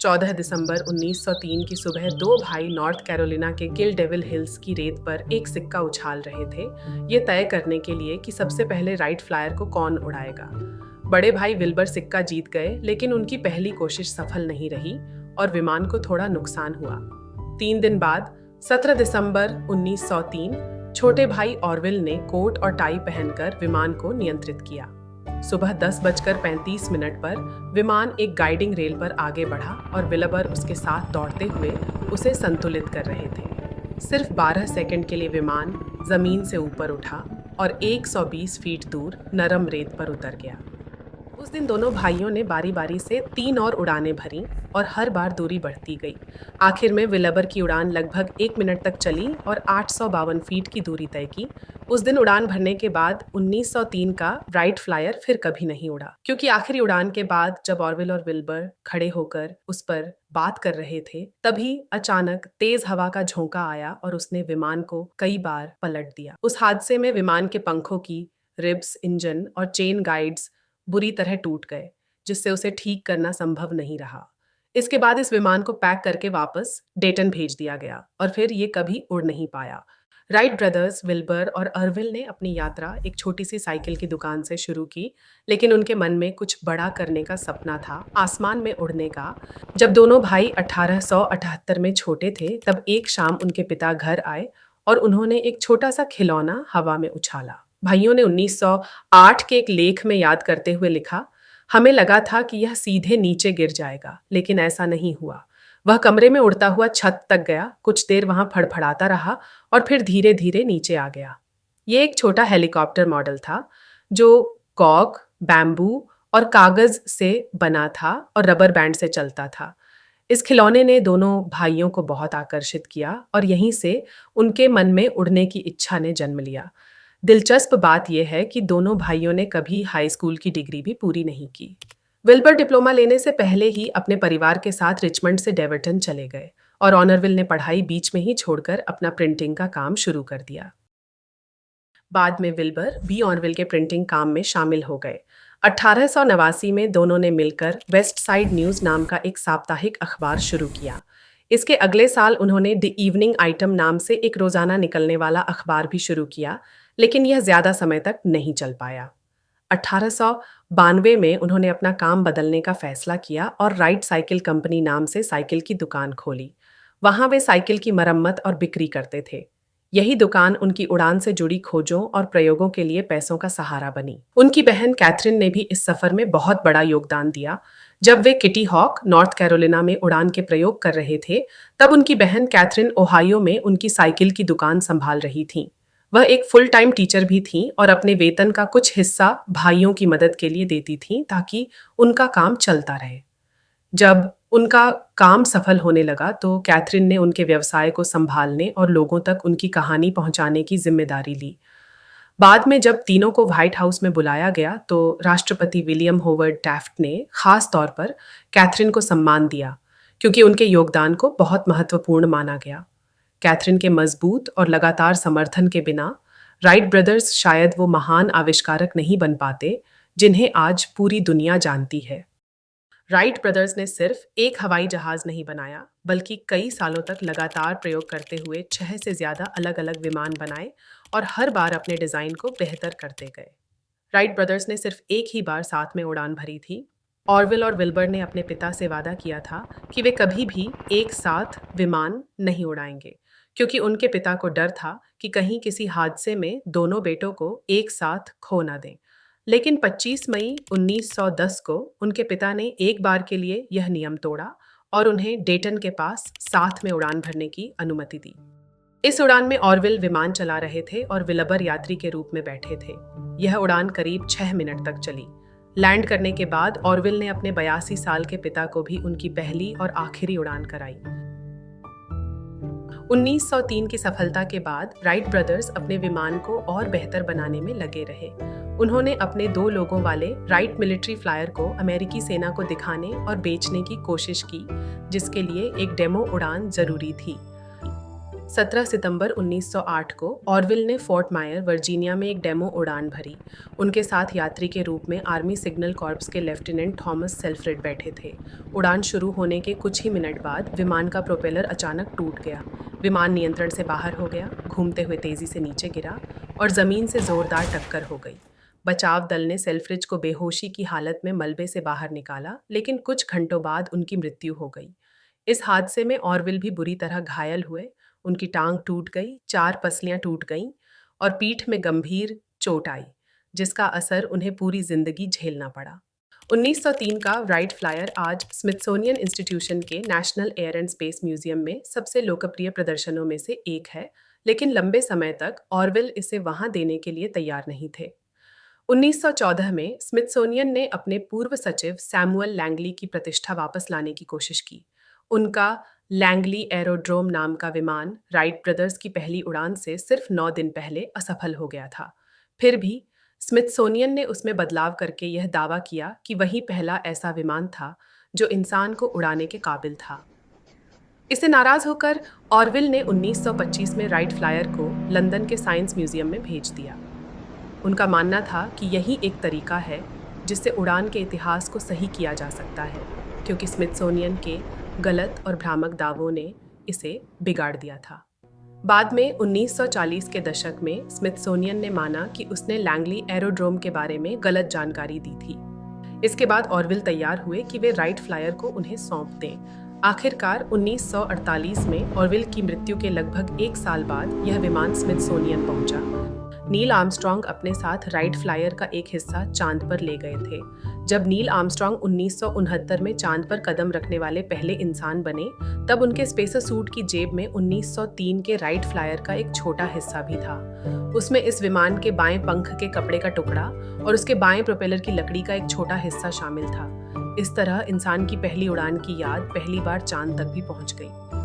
14 दिसंबर 1903 की सुबह दो भाई नॉर्थ कैरोलिना के किल डेविल हिल्स की रेत पर एक सिक्का उछाल रहे थे, ये तय करने के लिए कि सबसे पहले राइट फ्लायर को कौन उड़ाएगा। बड़े भाई विल्बर सिक्का जीत गए, लेकिन उनकी पहली कोशिश सफल नहीं रही और विमान को थोड़ा नुकसान हुआ। 3 दिन बाद 17 दिसंबर 1903 छोटे भाई ऑरविल ने कोट और टाई पहनकर विमान को नियंत्रित किया। सुबह 10:35 पर विमान एक गाइडिंग रेल पर आगे बढ़ा और विल्बर उसके साथ दौड़ते हुए उसे संतुलित कर रहे थे। सिर्फ 12 सेकंड के लिए विमान जमीन से ऊपर उठा और 120 फीट दूर नरम रेत पर उतर गया। उस दिन दोनों भाइयों ने बारी बारी से 3 और उड़ानें भरीं और हर बार दूरी बढ़ती गई। आखिर में विल्बर की उड़ान लगभग 1 मिनट तक चली और 852 फीट की दूरी तय की। उस दिन उड़ान भरने के बाद 1903 का राइट फ्लायर फिर कभी नहीं उड़ा, क्योंकि आखिरी उड़ान के बाद जब ऑरविल और विल्बर खड़े होकर उस पर बात कर रहे थे, तभी अचानक तेज हवा का झोंका आया और उसने विमान को कई बार पलट दिया। उस हादसे में विमान के पंखों की रिब्स, इंजन और चेन गाइड्स बुरी तरह टूट गए, जिससे उसे ठीक करना संभव नहीं रहा। इसके बाद इस विमान को पैक करके वापस डेटन भेज दिया गया और फिर ये कभी उड़ नहीं पाया। राइट ब्रदर्स विल्बर और अर्विल ने अपनी यात्रा एक छोटी सी साइकिल की दुकान से शुरू की, लेकिन उनके मन में कुछ बड़ा करने का सपना था, आसमान में उड़ने का। जब दोनों भाई 1878 में छोटे थे, तब एक शाम उनके पिता घर आए और उन्होंने एक छोटा सा खिलौना हवा में उछाला। भाइयों ने 1908 के एक लेख में याद करते हुए लिखा, हमें लगा था कि यह सीधे नीचे गिर जाएगा, लेकिन ऐसा नहीं हुआ। वह कमरे में उड़ता हुआ छत तक गया, कुछ देर वहां फड़फड़ाता रहा और फिर धीरे धीरे नीचे आ गया। ये एक छोटा हेलीकॉप्टर मॉडल था जो कॉर्क, बैम्बू और कागज से बना था और रबर बैंड से चलता था। इस खिलौने ने दोनों भाइयों को बहुत आकर्षित किया और यहीं से उनके मन में उड़ने की इच्छा ने जन्म लिया। दिलचस्प बात यह है कि दोनों भाइयों ने कभी हाई स्कूल की डिग्री भी पूरी नहीं की। विल्बर डिप्लोमा लेने से पहले ही अपने परिवार के साथ रिचमंड से डेवर्टन चले गए और ऑनरविल ने पढ़ाई बीच में ही छोड़कर अपना प्रिंटिंग का काम शुरू कर दिया। बाद में विल्बर भी ऑनरविल के प्रिंटिंग काम में शामिल हो गए। 1889 में दोनों ने मिलकर वेस्ट साइड न्यूज़ नाम का एक साप्ताहिक अखबार शुरू किया। इसके अगले साल उन्होंने द इवनिंग आइटम नाम से एक रोजाना निकलने वाला अखबार भी शुरू किया, लेकिन यह ज्यादा समय तक नहीं चल पाया। 1892 में उन्होंने अपना काम बदलने का फैसला किया और राइट साइकिल कंपनी नाम से साइकिल की दुकान खोली। वहां वे साइकिल की मरम्मत और बिक्री करते थे। यही दुकान उनकी उड़ान से जुड़ी खोजों और प्रयोगों के लिए पैसों का सहारा बनी। उनकी बहन कैथरीन ने भी इस सफर में बहुत बड़ा योगदान दिया। जब वे किटी हॉक, नॉर्थ कैरोलिना में उड़ान के प्रयोग कर रहे थे, तब उनकी बहन कैथरीन ओहायो में उनकी साइकिल की दुकान संभाल रही थीं। वह एक फुल टाइम टीचर भी थीं और अपने वेतन का कुछ हिस्सा भाइयों की मदद के लिए देती थीं ताकि उनका काम चलता रहे। जब उनका काम सफल होने लगा तो कैथरीन ने उनके व्यवसाय को संभालने और लोगों तक उनकी कहानी पहुंचाने की जिम्मेदारी ली। बाद में जब तीनों को व्हाइट हाउस में बुलाया गया तो राष्ट्रपति विलियम होवर्ड टैफ्ट ने खास तौर पर कैथरीन को सम्मान दिया, क्योंकि उनके योगदान को बहुत महत्वपूर्ण माना गया। कैथरीन के मजबूत और लगातार समर्थन के बिना राइट ब्रदर्स शायद वो महान आविष्कारक नहीं बन पाते जिन्हें आज पूरी दुनिया जानती है। राइट ब्रदर्स ने सिर्फ एक हवाई जहाज नहीं बनाया, बल्कि कई सालों तक लगातार प्रयोग करते हुए 6 से ज्यादा अलग अलग विमान बनाए और हर बार अपने डिजाइन को बेहतर करते गए। राइट ब्रदर्स ने सिर्फ एक ही बार साथ में उड़ान भरी थी। ऑरविल और विल्बर ने अपने पिता से वादा किया था कि वे कभी भी एक साथ विमान नहीं उड़ाएंगे, क्योंकि उनके पिता को डर था कि कहीं किसी हादसे में दोनों बेटों को एक साथ खो ना दें। लेकिन 25 मई 1910 को उनके पिता ने एक बार के लिए यह नियम तोड़ा और उन्हें डेटन के पास साथ में उड़ान भरने की अनुमति दी। इस उड़ान में ऑरविल विमान चला रहे थे और विल्बर यात्री के रूप में बैठे थे। यह उड़ान करीब 6 मिनट तक चली। लैंड करने के बाद ऑरविल ने अपने 82 साल के पिता को भी उनकी पहली और आखिरी उड़ान कराई। 1903 की सफलता के बाद राइट ब्रदर्स अपने विमान को और बेहतर बनाने में लगे रहे। उन्होंने अपने 2 लोगों वाले राइट मिलिट्री फ्लायर को अमेरिकी सेना को दिखाने और बेचने की कोशिश की, जिसके लिए एक डेमो उड़ान जरूरी थी। 17 सितंबर 1908 को ऑरविल ने फोर्ट मायर वर्जीनिया में एक डेमो उड़ान भरी। उनके साथ यात्री के रूप में आर्मी सिग्नल कॉर्प्स के लेफ्टिनेंट थॉमस सेल्फ्रिड बैठे थे। उड़ान शुरू होने के कुछ ही मिनट बाद विमान का प्रोपेलर अचानक टूट गया। विमान नियंत्रण से बाहर हो गया, घूमते हुए तेजी से नीचे गिरा और जमीन से जोरदार टक्कर हो गई। बचाव दल ने सेल्फ्रिज को बेहोशी की हालत में मलबे से बाहर निकाला, लेकिन कुछ घंटों बाद उनकी मृत्यु हो गई। इस हादसे में ऑरविल भी बुरी तरह घायल हुए। उनकी टांग टूट गई, 4 पसलियां टूट गईं और पीठ में गंभीर चोट आई, जिसका असर उन्हें पूरी जिंदगी झेलना पड़ा। 1903 का राइट फ्लायर आज स्मिथसोनियन इंस्टीट्यूशन के national air and space museum में सबसे लोकप्रिय प्रदर्शनों में से एक है, लेकिन लंबे समय तक ऑरविल इसे वहां देने के लिए तैयार नहीं थे। 1914 में स्मिथसोनियन ने अपने पूर्व सचिव सैमुअल लैंगली की प्रतिष्ठा वापस लाने की कोशिश की। उनका लैंगली एरोड्रोम नाम का विमान राइट ब्रदर्स की पहली उड़ान से सिर्फ 9 दिन पहले असफल हो गया था। फिर भी स्मिथसोनियन ने उसमें बदलाव करके यह दावा किया कि वही पहला ऐसा विमान था जो इंसान को उड़ाने के काबिल था। इससे नाराज होकर ऑरविल ने 1925 में राइट फ्लायर को लंदन के साइंस म्यूजियम में भेज दिया। उनका मानना था कि यही एक तरीका है जिससे उड़ान के इतिहास को सही किया जा सकता है, क्योंकि स्मिथसोनियन के गलत और भ्रामक दावों ने इसे बिगाड़ दिया था। बाद में 1940 के दशक में स्मिथसोनियन ने माना कि उसने लैंगली एरोड्रोम के बारे में गलत जानकारी दी थी। इसके बाद ऑरविल तैयार हुए कि वे राइट फ्लायर को उन्हें सौंप दें। आखिरकार 1948 में ऑरविल की मृत्यु के लगभग 1 साल बाद यह विमान स्मिथसोनियन पहुंचा। नील आर्मस्ट्रॉन्ग अपने साथ राइट फ्लायर का एक हिस्सा चांद पर ले गए थे। जब नील आर्मस्ट्रॉन्ग 1969 में चांद पर कदम रखने वाले पहले इंसान बने, तब उनके स्पेसर सूट की जेब में 1903 के राइट फ्लायर का एक छोटा हिस्सा भी था। उसमें इस विमान के बाएं पंख के कपड़े का टुकड़ा और उसके बाएं प्रोपेलर की लकड़ी का एक छोटा हिस्सा शामिल था। इस तरह इंसान की पहली उड़ान की याद पहली बार चांद तक भी पहुंच गई।